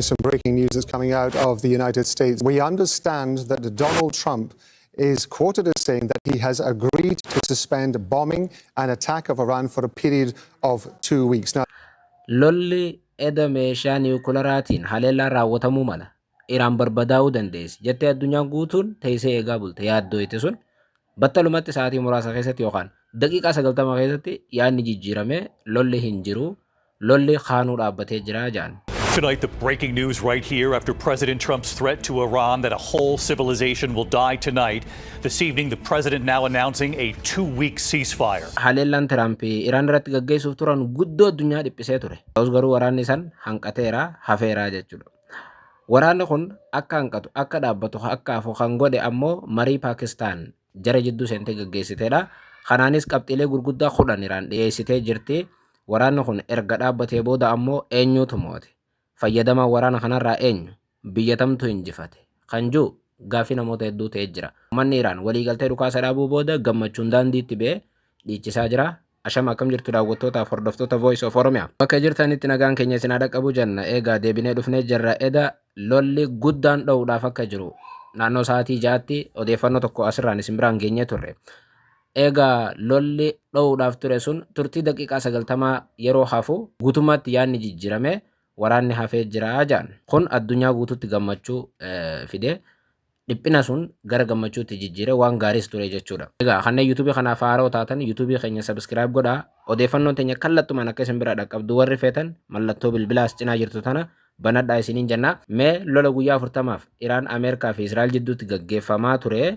Some breaking news is coming out of the United States. We understand that Donald Trump is quoted as saying that he has agreed to suspend bombing and attack of Iran for a period of 2 weeks. Now, lolli eda meeshaa niwukilaraatiin haleellaa raawwatamuu mala Iraan barbadaa'uu dandeessi jettee addunyaan guutuun teessee eegaa bulte yaaddooyte sun battalumatti sa'aatii muraasa keessatti yookaan daqiiqaa 90 keessatti yaadni jijjiirame lolli hin jiru lolli kaanuu dhaabbatee jira jaan. Tonight, the breaking news right here after President Trump's threat to Iran that a whole civilization will die tonight. This evening, the president now announcing a 2-week ceasefire. Haleellaan Tiraamp Iraan irratti gaggeessuuf turan guddoo addunyaa dhiphisee ture. Ta'us garuu waraanni san hanqateera hafeera jechuudha. Waraanni kun akka hanqatu akka dhaabbatu akka hafu kan godhe ammoo marii Paakistaan jara jidduu seentee gaggeessiteedha. Kanaanis qabxiilee gurguddaa 10 Iraan dhiyeessitee jirti. Waraanni kun erga dhaabbatee booda ammoo eenyutu moote? Fayyadamaa waraana kanarraa eenyu biyya tamtu injifate kan jiru gaaffii namoota hedduu ta'ee jira. Uummanni Iraan waliigaltee dhukaasa dhaabuu booda gammachuun daandiitti ba'ee dhiichisaa jira. Ashama akkam jirtu daawwattootaaf hordoftoota Voice of Oromiyaa. Bakka jirtanitti nagaan keenya isin dhaqqabu jenna. Eegaa deebinee dhufnee jirra. Eda lolli guddaan dha'uudhaaf akka jiru naannoo sa'aatii 6tti odeeffannoo tokko asirraan isin biraan geenyee turre. Eegaa lolli dha'uudhaaf ture sun turtii daqiiqaa 90 yeroo hafu guutummaatti yaadni jijjiirame. Waraanni hafee jira jaan kun addunyaa guutuutti gammachuu fide dhiphina sun gara gammachuutti jijjiire waan gaariis ture jechuudha. Egaa kanneen YouTube kanaaf haaroo taatan YouTube keenya subscribe godhaa. Odeeffannoon teenya kallattumaan akka isin bira dhaqqabdu warri feetan mallattoo bilbilaas cinaa jirtu tana banadhaa isiniin jenna. Mee lola guyyaa 40f Iraan Ameerikaa fi Israa'el jidduutti gaggeeffamaa ture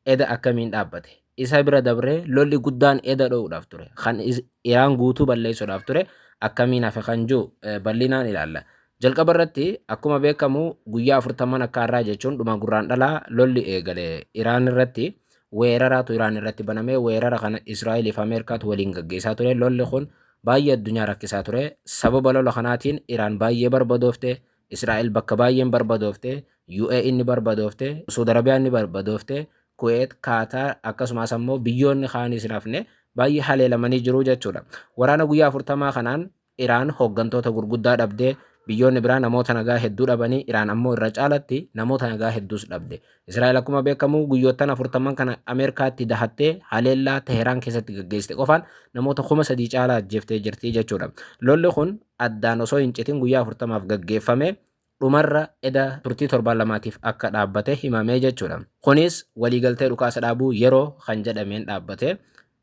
eda akkamiin dhaabbate? Isa bira dabree lolli guddaan eda dho'uudhaaf ture. Kan Iraan guutuu balleessuudhaaf ture. Akkamiin hafe kan jiru bal'inaan ilaalla. Jalqaba irratti akkuma beekamu guyyaa 40 akka har'aa jechuun dhuma gurraan dhalaa lolli eegale Iraan irratti weeraraatu Iraan irratti banamee weerara kana Israa'el fi Ameerikaatu waliin gaggeessaa ture. Lolli kun baay'ee addunyaa rakkisaa ture. Sababa lola kanaatiin Iraan baay'ee barbadoofte, Israa'el bakka baay'een barbadoofte, UAE ni barbadoofte, Saudi Arabiyaan ni barbadoofte, Kuwait, Qatar akkasumas ammoo biyyoonni kaanis hin hafne baay'ee haleelamanii jiru jechuudha. Waraana guyyaa 40 kanaan Iraan hooggantoota gurguddaa dhabdee biyyoonni biraa namoota nagaa hedduu dhabanii Iraan ammoo irra caalatti namoota nagaa hedduus dhabde. Israa'el akkuma beekamu guyyoottan 40 kana Ameerikaatti dahattee haleellaa Teheraan keessatti gaggeessite qofaan namoota 3,000 caalaa ajjeeftee jirti jechuudha. Lolli kun addaan osoo hin citin guyyaa 40f gaggeeffame dhumarra eda turtii 72tiif akka dhaabbate himamee jechuudha. Kunis waliigaltee dhukaasa dhaabuu yeroo kan jedhameen dhaabbate.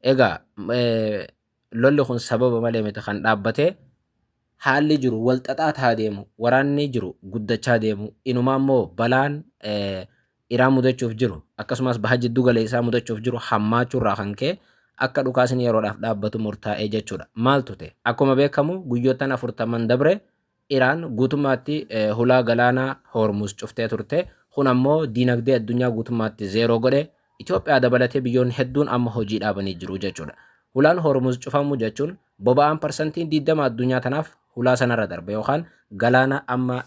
Egaa lolli kun sababa malee miti kan dhaabbate haalli jiru wal xaxaa ta'aa deemu waraanni jiru guddachaa deemu inumaa immoo balaan Iraan mudachuuf jiru akkasumas baha jidduu galeessaa mudachuuf jiru hammaachuurraa kan ka'e akka dhukaasni yeroodhaaf dhaabbatu murtaa'ee jechuudha. Maaltu ta'e? Akkuma beekamu guyyoottan 40 dabre Iraan guutummaatti hulaa galaanaa Hormuz cuftee turte. Kun ammoo diinagdee addunyaa guutummaatti zeeroo godhe. Itoophiyaa dabalatee biyyoonni hedduun amma hojii dhaabanii jiru jechuudha. Hulaan Hormuz cufamu jechuun boba'aan parsantiin 20 addunyaa tanaaf hulaa sanarra darba yookaan galaana amma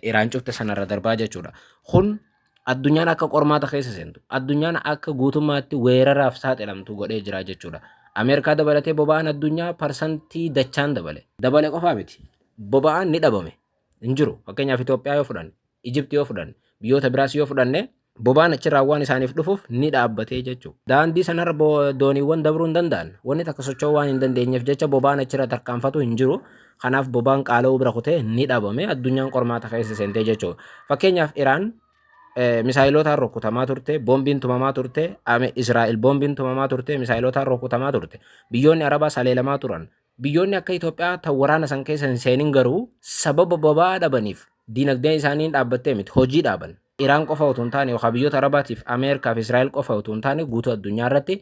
Iraan cufte sanarra darbaa jechuudha. Kun addunyaan akka qormaata keessa seentu, addunyaan akka guutummaatti weeraraaf saaxilamtu godhee jira jechuudha. Ameerikaa dabalatee boba'aan addunyaa parsantii dachaan dabale qofaa miti. Boba'aan ni dhabame hin jiru. Fakkeenyaaf Itoophiyaa yoo fudhanne, Ijipti yoo fudhanne, biyyoota biraas yoo fudhanne boba'aan achirraa waan isaaniif dhufuuf ni dhaabbatee jechuudha. Daandii sanarra dooniiwwan dabruu hin danda'an. Wanni takka socho'uu waan hin dandeenyeef jecha boba'aan achirra tarkaanfatu hin jiru. Kanaaf boba'aan qaala'uu bira kutee ni dhabame addunyaan qormaata keessa seentee jechuudha. Fakkeenyaaf Iraan misaayilotaan rukutamaa turte, boombiin tumamaa turte, Israa'el boombiin tumamaa turte, misaayilotaan rukutamaa turte. Biyyoonni Arabaas haleelamaa turan. Biyyoonni akka Itoophiyaa ta'u waraana san keessa hin seenin garuu sababa boba'aa dhabaniif diinagdeen isaanii dhaabbattee miti hojii dhaaban. Iraan qofa utuu hin taane yookaan biyyoota Arabaatiif Ameerikaa fi Israa'el qofa utuu hin taane guutuu addunyaa irratti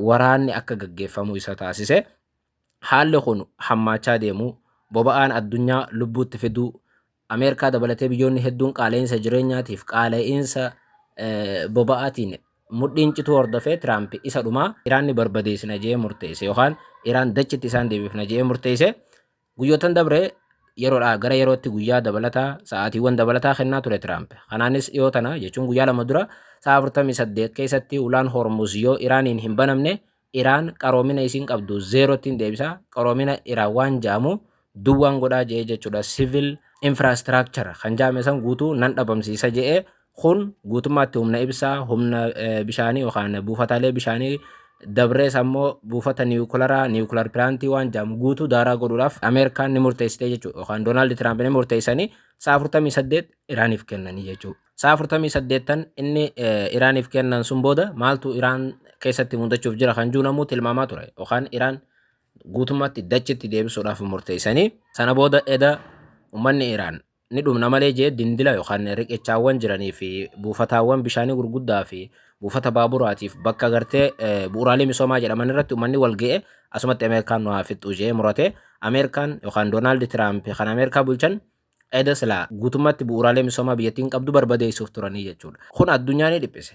waraanni akka gaggeeffamu isa taasise. Haalli kun hammaachaa deemu boba'aan addunyaa lubbuutti fiduu Ameerikaa dabalatee biyyoonni hedduun qaala'insa jireenyaatiif qaala'insa boba'aatiin mudhiin cituu hordofee Tiraamp isa dhumaa Iraanni barbadeessina jedhee murteesse yookaan Iraan dachitti isaan deebifna jedhee murteesse. Guyyootan dabree yeroodhaa gara yerootti guyyaa dabalataa sa'aatiiwwan dabalataa kennaa ture Tiraamp. Kanaanis dhiyoo tana jechuun guyyaa 2 dura sa'a 48 keessatti ulaan Hormuz yoo Iraaniin hin banamne Iraan qaroomina isiin qabdu zeerootti hin deebisa. Qaroomina Iraan waan jaamu duwwaan godhaa jedhee jechuudha. Civil infrastructure kan jaame san guutuu nan dhabamsiisa jedhee kun guutummaatti humna ibsaa, humna bishaanii yookaan buufataalee bishaanii dabrees ammoo buufata niwukilaar pilaantii waan jedhamu guutuu daaraa godhuudhaaf Ameerikaan ni murteessite jechuudha. Yookaan Doonaald Tiraamp ni murteessanii sa'a 48 Iraaniif kennanii jechuudha. Sa'a 48 inni Iraaniif kennan sun booda maaltu Iraan keessatti mudachuuf jira kan jiru namuu tilmaamaa ture. Yookaan Iraan guutummaatti dachitti deebisuudhaaf murteessanii sana booda eda ummanni Iraan ni dhumna malee jee dindila yookaan riqichaawwan jiranii fi buufataawwan bishaanii gurguddaa fi buufata baaburaatiif bakka gartee bu'uuraalee misoomaa jedhaman irratti ummanni wal ga'e asumatti Ameerikaan nu haa fixxu jee murate Ameerikaan yookaan Doonaald Tiraamp kan Ameerikaa bulchan eda silaa guutummaatti bu'uuraalee misoomaa biyyattiin qabdu barbadeessuuf turanii jechuudha. Kun addunyaa ni dhiphise.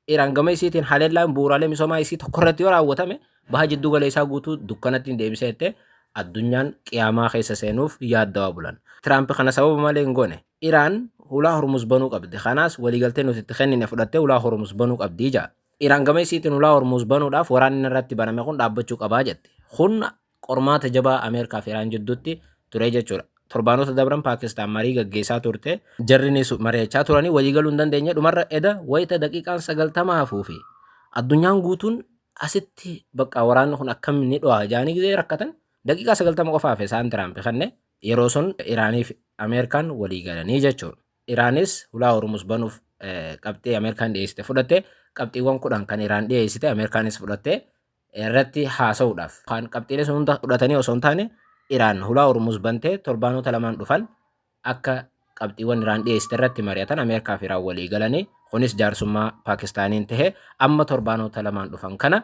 Iraan gama isiitiin haleellaan bu'uuraalee misoomaa isii tokko irratti yoo raawwatame baha jiddu gala isaa guutuu dukkanatti deebisee jettee addunyaan qiyaamaa keessa seenuuf yaaddawaa bulan. Tiraamp kana sababa malee hin goone. Iraan ulaa Hormuz banuu qabdi. Kanaas waliigaltee nuti itti kennine fudhattee ulaa Hormuz banuu qabdi ija. Iraan gama isiitiin ulaa Hormuz banuudhaaf waraanni irratti baname kun dhaabbachuu qabaa jette. Kun qormaata jabaa Ameerikaa fi Iraan jidduutti ture jechuudha. Torbaanota dabran Paakistaan marii gaggeessaa turte. Jarrinis mari'achaa turanii waliigaluu hin dandeenye dhumarra eda wayita daqiiqaan 90 hafuufi addunyaan guutuun asitti bakka waraanni kun akkam ni dho'a jaanii gisee rakkatan daqiiqaa 90 qofaaf isaan Tiraamp kanne yeroo sun Iraanii fi Ameerikaan walii galanii jechuudha. Iraanis ulaa Hormuz banuuf qabxii Ameerikaan dhiyeessite fudhatte qabxiiwwan 10 kan Iraan dhiyeessite Ameerikaanis fudhatte irratti haasa'uudhaaf kan qabxiilee sun hunda fudhatanii osoo hin taane Iraan ulaa Hormuz bantee torbaanota lamaan dhufan akka qabxiiwwan Iraan dhiyeessite irratti mari'atan Ameerikaa fi Iraan walii galanii kunis jaarsummaa Paakistaaniin tahe amma torbaanota lamaan dhufan kana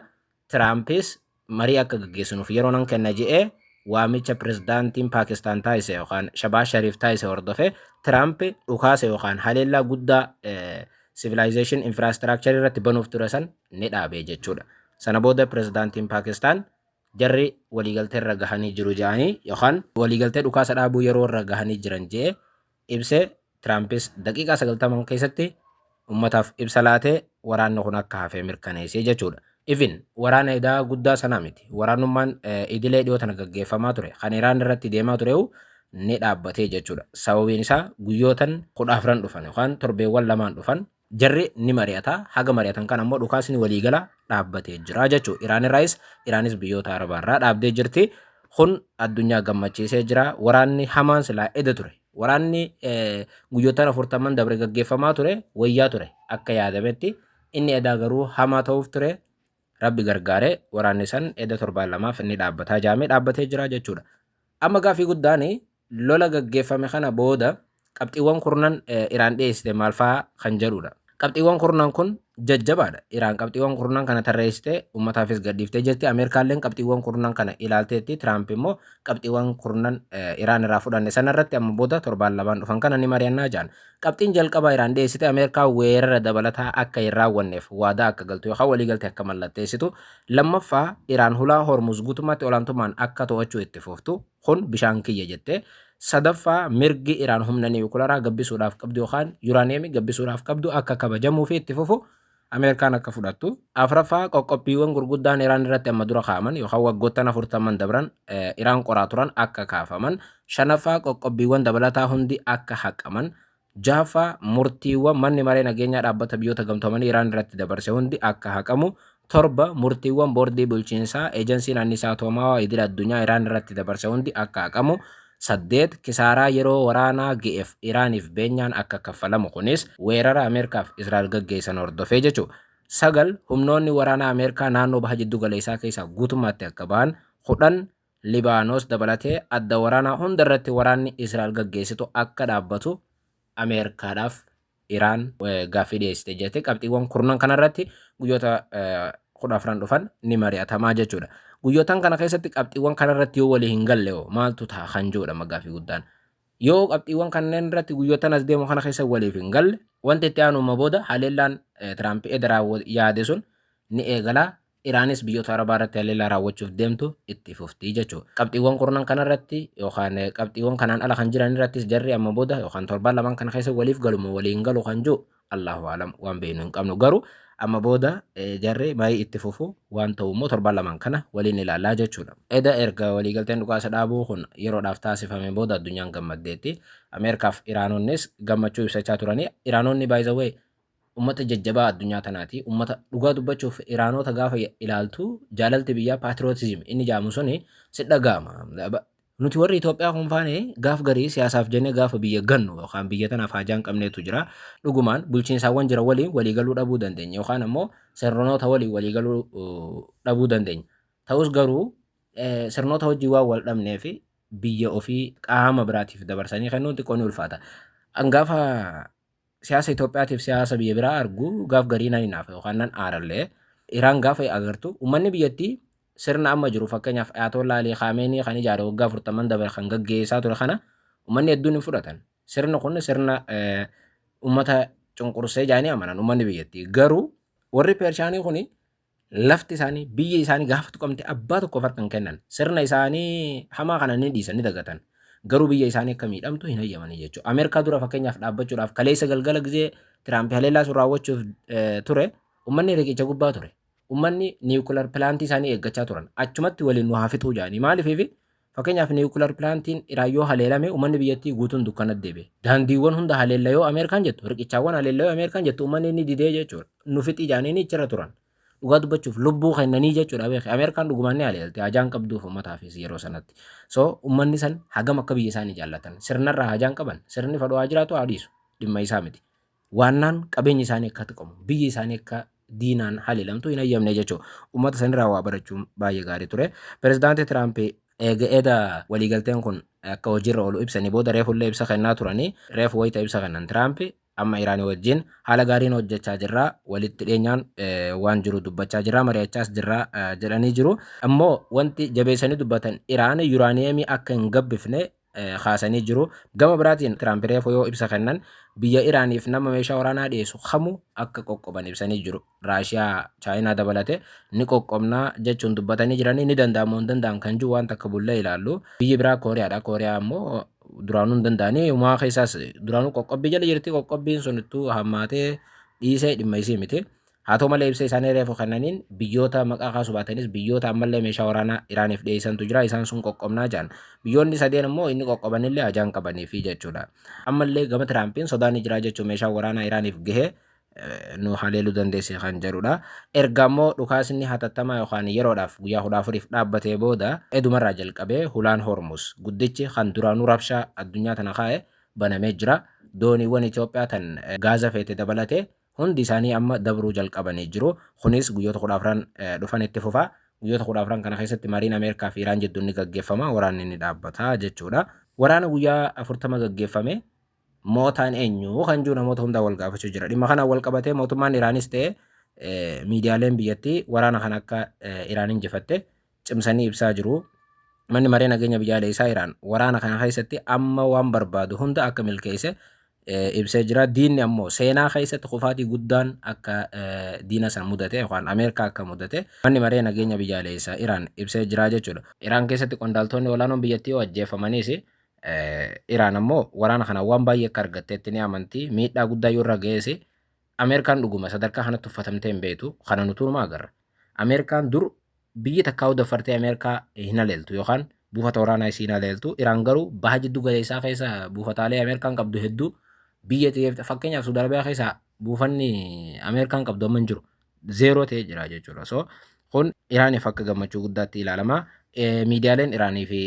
Tiraampis marii akka gaggeessinuuf yeroo nan kenna jedhee waamicha pirezidaantiin Paakistaan taasise yookaan Shabaaz Shariif taasise hordofee Tiraamp dhukaase yookaan haleellaa guddaa civilization infrastructure irratti banuuf ture san ni dhaabee jechuudha. Sana booda pirezidaantiin Paakistaan jarri waliigaltee irra gahanii jiru jedhanii yookaan waliigaltee dhukaasa dhaabuu yeroo irra gahanii jiran jedhee ibsee Tiraampis daqiiqaa 90 keessatti ummataaf ibsa laatee waraanni kun akka hafee mirkaneessee jechuudha. Even waraana edaa guddaa sanaa miti. Waraanummaan idilee dhiyoo tana gaggeeffamaa ture. Kan Iraan irratti deemaa ture'u ni dhaabbatee jechuudha. Sababiin isaa guyyootan 14 dhufan yookaan torbeewwan lamaan dhufan jarri ni mari'ata. Haga mari'atan kan ammoo dhukaasni waliigala dhaabbatee jira jechuudha. Iraanis biyyoota Arabaarraa dhaabdee jirti. Kun addunyaa gammachiisee jira. Waraanni hamaan silaa eda ture. Waraanni guyyootaan 40 dabre gaggeeffamaa ture wayyaa ture akka yaadametti inni edaa garuu hamaa ta'uuf ture. Rabbi gargaaree waraanni san eda 72 inni dhaabbataa jaamee dhaabbatee jira jechuudha. Amma gaafii guddaan lola gaggeeffame kana booda qabxiiwwan kurnan Iraan dhiyeessite maal fa'aa kan jedhudha. Qabxiiwwan kurnan kun jajjabaadha. Iraan qabxiiwwan kurnan kana tarreessite uummataafis gadhiiftee jirti. Ameerikaalleen qabxiiwwan kurnan kana ilaalteetti. Tiraamp immoo qabxiiwwan kurnan Iraan irraa fudhanne sanarratti amma booda torbaan lamaan dhufan kana ni mari'annaa jaan. Qabxiin jalqabaa Iraan dhiyeessite Ameerikaa weerara dabalataa akka hin raawwanneef waadaa akka galtu yookaan waliigaltee akka mallatteessitu. Lammaffaa Iraan ulaa Hormuz guutummaatti olaantummaan akka to'achuu itti fuftu kun bishaan kiyya jettee. Sadaffaa mirgi Iraan humna niwukilaraa gabbisuudhaaf qabdu yookaan yuuraaniyeemii gabbisuudhaaf qabdu akka kabajamuu fi itti fufu Ameerikaan akka fudhattu. Afraffaa qoqqobbiiwwan gurguddaan Iraan irratti amma dura kaa'aman yookaan waggoottan 40 dabran Iraan qoraa turan akka kaafaman. Shanaffaa qoqqobbiiwwan dabalataa hundi akka haqaman. Jahaffaa murtiiwwan manni maree nageenyaa dhaabbata biyyoota gamtoomanii Iraan irratti dabarse hundi akka haqamu. Torba murtiiwwan boordii bulchiinsaa eejensiin annisaa atoomaa idil addunyaa Iraan irratti dabarse hundi akka haqamu. 8 kisaaraa yeroo waraanaa ga'eef Iraaniif beenyaan akka kaffalamu kunis weerara Ameerikaaf Israa'el gaggeessan hordofee jechuudha. 9 humnoonni waraanaa Ameerikaa naannoo baha jiddu galeessaa keessaa guutummaatti akka ba'an. 10 Libaanos dabalatee adda waraanaa hunda irratti waraanni Israa'el gaggeessitu akka dhaabbatu Ameerikaadhaaf Iraan gaaffii dhiyeessite jettee qabxiiwwan kurnan kanarratti guyyoota 14 dhufan ni mari'atamaa jechuudha. Guyyootaan kana keessatti qabxiiwwan kanarratti yoo walii hin galle maaltu ta'a kan jedhudha gaaffii guddaan. Yoo qabxiiwwan kanneen irratti guyyootaan as deemu kana keessa waliif hin galle wanti itti aanuma booda haleellaan Tiraamp edera yaade sun ni eegala. Iraanis biyyoota Arabaa irratti haleellaa raawwachuuf deemtu itti fufti jechuudha. Qabxiiwwan kurnan kanarratti yookaan qabxiiwwan kanaan ala kan jiran irrattis jarri amma booda yookaan torbaan lamaan kana keessa waliif galuma waliin galu kan jiru Allahu alam waan beeknu hin qabnu garuu amma booda jarri maayii itti fufu waan ta'u immoo torban lamaan kana waliin ilaalaa jechuudha. Eda erga waliigalteen dhukaasa dhaabuu kun yeroodhaaf taasifame booda addunyaan gammaddeetti. Ameerikaaf Iraanonnis gammachuu ibsachaa turanii. Iraanonni by the way ummata jajjabaa addunyaa tanaati. Ummata dhugaa dubbachuuf Iraanota gaafa ilaaltu jaalalti biyyaa paatriootizim inni jedhamu suni si dhaga'ama. Nuti warri Itoophiyaa kun faane gaaf garii siyaasaaf jennee gaafa biyya gannu yookaan biyya tanaaf hajaan qabneetu jira. Dhugumaan bulchiinsaawwan jira waliin waliigaluu dhabuu dandeenya yookaan ammoo sirnoota waliin waliigaluu dhabuu dandeenya. Ta'us garuu sirnoota hojii waan wal dhabnee fi biyya ofii qaama biraatiif dabarsanii kennuun xiqqoo ni ulfaata. Gaafa siyaasa Itoophiyaatiif siyaasa biyya biraa argu gaaf garii nan hinaafa yookaan nan aarallee Iraan gaafa agartu uummanni biyyattii sirna amma jiru fakkeenyaaf Ayatollah Ali Khamenei kan ijaare waggaa 40 dabre kan gaggeessaa ture kana uummanni hedduun hin fudhatan. Sirna kun sirna uummata cunqursee jaanii amanan uummanni biyyattii. Garuu warri Pershaanii kun lafti isaanii biyya isaanii gaafa tuqamte abbaa tokkoof harkan kennan. Sirna isaanii hamaa kana ni dhiisan ni dagatan. Garuu biyya isaanii akka miidhamtu hin hayyamanii jechuudha. Ameerikaa dura fakkeenyaaf dhaabbachuudhaaf kaleessa galgala gizee Tiraamp haleellaa sun raawwachuuf ture uummanni riqicha gubbaa ture. Uummanni niwukilar pilaantii isaanii eeggachaa turan. Achumatti waliin nu haa fixuu jaanii. Maaliif fakkeenyaaf niwukilar pilaantiin Iraan yoo haleelame uummanni biyyattii guutuun dukkanatti deebi'e. Daandiiwwan hunda haleella yoo Ameerikaan jettu riqichaawwan haleella yoo Ameerikaan jettu uummanni inni didee jechuudha. Nu fixii jaanii ni ichirra turan. Dhugaa dubbachuuf lubbuu kennanii jechuudha beekee Ameerikaan dhugumaan ni haleelte hajaan qabduuf uummataafis yeroo sanatti. So uummanni san hagam akka biyya isaanii jaallatan sirnarraa hajaan qaban sirni fadhaa jiraatu haa dhiisu dhimma isaa miti. Waannaan qabeenyi isaanii akka tuqamu biyyi isaanii akka diinaan haleelamtu hin hayyamne jechuudha. Uummata sanirraa waa barachuun baay'ee gaarii ture. Pirezidaantii Tiraamp eega waliigalteen kun akka hojiirra oolu ibsanii booda reefullee ibsa kennaa turanii reefu wayita ibsa kennan Tiraamp amma Iraanii wajjin haala gaariin hojjechaa jirra walitti dhiyeenyaan waan jiru dubbachaa jirra mari'achaas jirra jedhanii jiru. Ammoo wanti jabeessanii dubbatan Iraan yuraaniyeemii akka hin gabbifne kaasanii jiru. Gama biraatiin Tiraamp reefu yoo ibsa kennan biyya Iraaniif nama meeshaa waraanaa dhiyeessu kamuu akka qoqqoban ibsanii jiru. Raashiyaa Chaayinaa dabalate ni qoqqobnaa jechuun dubbatanii jiranii ni danda'amu hin danda'an kan jiru waan takka bullee ilaallu. Biyyi biraa Kooriyaadha. Kooriyaa ammoo duraanuu hin danda'anii uumaa keessaas duraanuu qoqqobbii jala jirti qoqqobbiin sun ittuu hammaatee dhiisee dhimma isii miti. Haa ta'u malee ibsa isaanii reefu kennaniin biyyoota maqaa kaasuu baatanis biyyoota ammallee meeshaa waraanaa Iraaniif dhiyeessantu jira isaan sun qoqqobnaa jedhan. Biyyoonni sadeen immoo inni qoqqobanillee hajaan qabaniifi jechuudha. Ammallee gama Tiraampiin sodaan ni jira jechuun meeshaa waraanaa Iraaniif gahee nu haleeluu dandeesse kan jedhudha. Erga immoo dhukaasni hatattamaa yookaan yeroodhaaf guyyaa 14 dhaabbatee booda edumarraa jalqabee hulaan Hormuz guddichi kan duraanuu rabshaa addunyaa tana kaa'e banamee jira. Dooniiwwan Itoophiyaa tan gaaza feete dabalatee hundi isaanii amma dabruu jalqabanii jiru. Kunis guyyoota 14 dhufan itti fufa. Guyyoota 14 kana keessatti mariin Ameerikaa fi Iraan jidduun ni gaggeeffama. Waraanni ni dhaabbata jechuudha. Waraana guyyaa 40 gaggeeffame mootaan eenyu kan jiru namoota hundaa wal gaafachuu jira. Dhimma kana wal qabatee mootummaan Iraanis ta'e miidiyaaleen biyyattii waraana kan akka Iraan injifatte cimsanii ibsaa jiru. Manni maree nageenya biyyaalessaa Iraan waraana kana keessatti amma waan barbaadu hunda akka milkeesse ibsee jira. Diinni ammoo seenaa keessatti kufaatii guddaan akka diina san mudate yookaan Ameerikaa akka mudate manni maree nageenya biyyaalessaa Iraan ibsee jira jechuudha. Iraan keessatti qondaaltonni olaanoon biyyattii yoo ajjeefamanis Iraan ammoo waraana kana waan baay'ee akka argatteetti ni amanti. Miidhaa guddaa yoo irra ga'es Ameerikaan dhuguma sadarkaa kanatti uffatamtee hin beektu. Kana nuti numaa agarra. Ameerikaan dur biyyi takkaa udaffartee Ameerikaa hin haleeltu yookaan buufata waraanaa isii hin haleeltu. Iraan garuu baha jiddu galeessaa keessa buufataalee Ameerikaan qabdu hedduu biyya ta'eef fakkeenyaaf Suudi Arabiyaa keessa buufanni Ameerikaan qabdu amma hin jiru. Zeeroo ta'ee jira jechuudha. So kun Iraaniif akka gammachuu guddaatti ilaalama. Miidiyaaleen Iraanii fi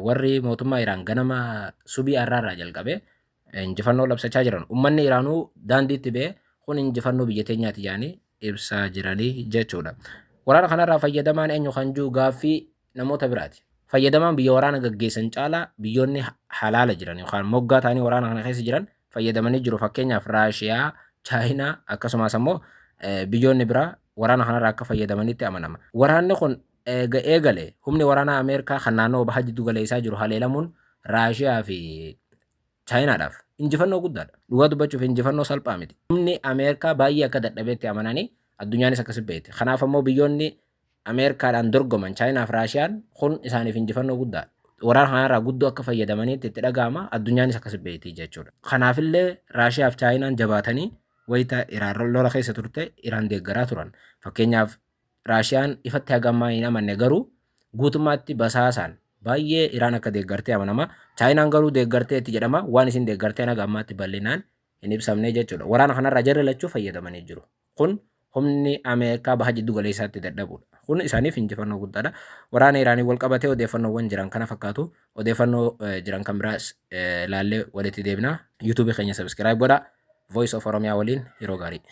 warri mootummaa Iraan ganama subii har'aarraa jalqabee injifannoo labsachaa jiran. Uummanni Iraanuu daandiitti ba'ee kun injifannoo biyya teenyaati jedhanii ibsaa jiranii jechuudha. Waraana kanarraa fayyadamaan eenyu kan jiru gaaffii namoota biraati. Fayyadamaan biyya waraana gaggeessan caalaa biyyoonni halaala jiran yookaan moggaa ta'anii waraana kana keessa jiran fayyadamanii jiru. Fakkeenyaaf Raashiyaa, Chaayinaa akkasumas ammoo biyyoonni biraa waraana kanarraa akka fayyadamanitti amanama. Waraanni kun eegale humni waraanaa Ameerikaa kan naannoo baha jiddu galeessaa jiru haleelamuun Raashiyaa fi Chaayinaadhaaf injifannoo guddaadha. Dhugaa dubbachuuf injifannoo salphaa miti. Humni Ameerikaa baay'ee akka dadhabeetti amananii addunyaanis akkasii beekte. Kanaaf ammoo biyyoonni Ameerikaadhaan dorgoman Chaayinaa fi Raashiyaan kun isaaniif injifannoo guddaadha. Waraana kanarraa guddoo akka fayyadamaniitti itti dhaga'ama addunyaanis akkasii beekti jechuudha. Kanaafillee Raashiyaa fi Chaayinaan jabaatanii wayita Iraan lola keessa turte Iraan deeggaraa turan. Fakkeenyaaf Raashiyaan ifatti hagammaa hin amanne garuu guutummaatti basaasaan baay'ee Iraan akka deeggartee amanama. Chaayinaan garuu deeggarteetti jedhama. Waan isin deeggarteen haga ammaatti bal'inaan hin ibsamne jechuudha. Waraana kanarraa jarri lachuu fayyadamanii jiru. Kun humni Ameerikaa baha jiddu galeessaatti dadhabudha. Kun isaaniif injifannoo guddaadha. Waraana Iraanii wal qabatee odeeffannoowwan jiran kana fakkaatu. Odeeffannoo jiran kan biraas ilaallee walitti deebina. YouTube keenya subscribe godhaa. Voice of Oromiyaa waliin yeroo gaarii.